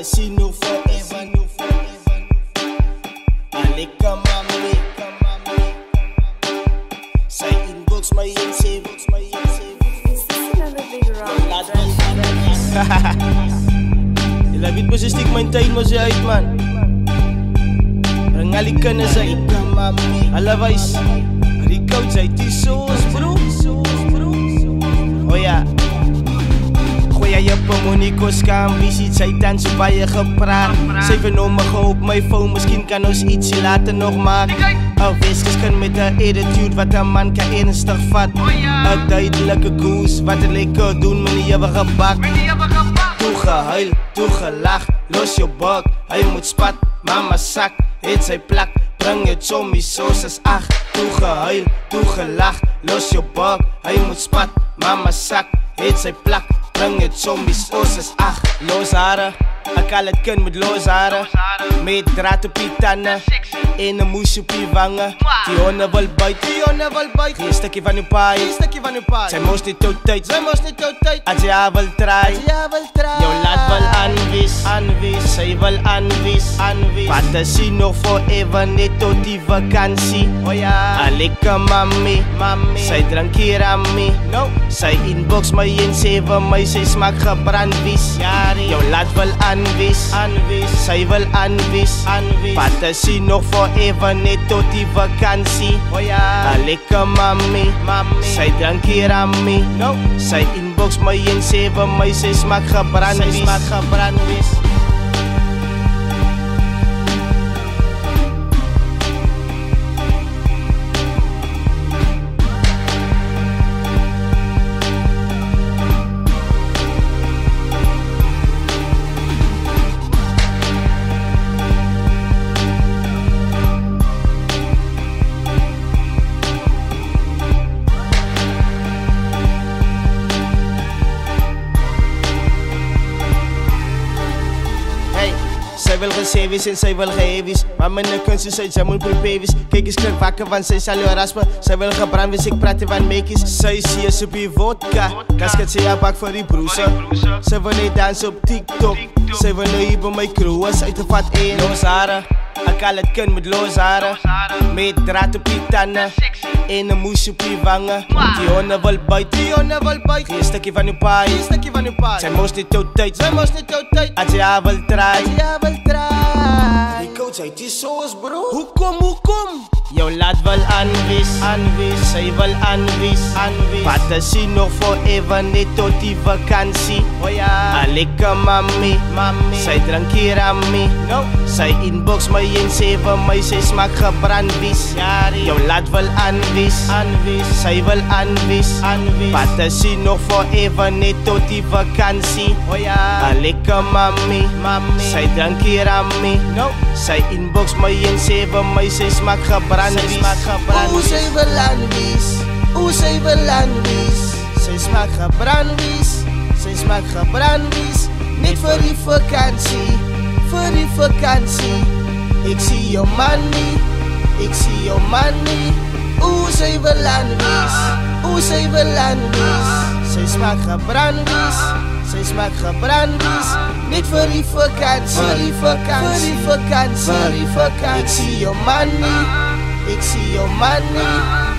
Fantasino forever. Alika mami. Sy inbox my insave. Is this another big rock? Ilabit mo sa stick, maintayin mo siya uit man. Rangali ka na sa ika mami. Alawais, harikaw sa itisos bro. Oh yeah. Gooi jy op 'n monikos kambisie, sy tans so baie gepraat. Sy vernomme op my phone, miskien kan ons ietsie later nog maak. Ou weskes kan met 'n attitude wat 'n man kan ernstig vat. 'n duidelike goose wat 'n lekker doen met die ewige bak. Toe gehuil, toe gelag, los jou bak. Hy moet spat, mama sak, het sy plak. Bring jou chommy soos as 8. Toe gehuil, toe gelag, los jou bak. Hy moet spat, mama sak, het sy plak. Bring jou chommy soos as 8. Los hare, ek al het kind met los hare. Met draad op die tanden en 'n moes op die wange. Die honde wil byt, geen stukkie van die paai. Sy mos net jou tyd, as jy haar wil try. Jou laat wil aanwys, sy wil aanwys. Fantasino forever, net tot die vakansie. Alika mami, sy drink hier aan my. Sy inbox my en sê vir my, sy smaak gebrandwies. Jou laat wil aanwys, sy wil aanwys. Fantasino forever, net tot die vakansie. Alika mami, sy drink hier aan my. Sy inbox my en sê vir my, sy smaak gebrandwies. Sy wil gesevies en sy wil gehevies. Maar myne kunst is uit, sy moet prepavies. Kyk eens klink wakker van sy sal jou raspen. Sy wil gebrand wees, ek praat van mekies. Sy sees op die vodka, kasket sy haar bak vir die broese. Sy wil net dans op TikTok. Sy wil nou hier by my crew, is uitgevat en los hare. Ek al het kind met los hare. Met draad op die tanden en 'n moes op die wange. Die honde wil byt, geen stukkie van die paai. Sy mos net jou tyd, as jy haar wil try. Die coach uit die soos bro. Hoekom? Jou laat wil aanwys, sy wil aanwys. Fantasino forever, net tot die vakansie. Alika mami, sy drink hier aan my. Sy inbox my en sê vir my, sy smaak gebrandwies. Jou laat wil aanwys, sy wil aanwys. Fantasino forever, net tot die vakansie. Alika mami, sy drink hier aan my. Sy inbox my en sê vir my, sy smaak gebrandwies. Sy wil aanwys, sy wil aanwys. Sy smaak gebrandwies, Net vir die vakansie, Ek sien jou money, sy wil aanwys, sy wil aanwys. sy smaak gebrandwies. Net vir die vakansie, Ek sien jou money,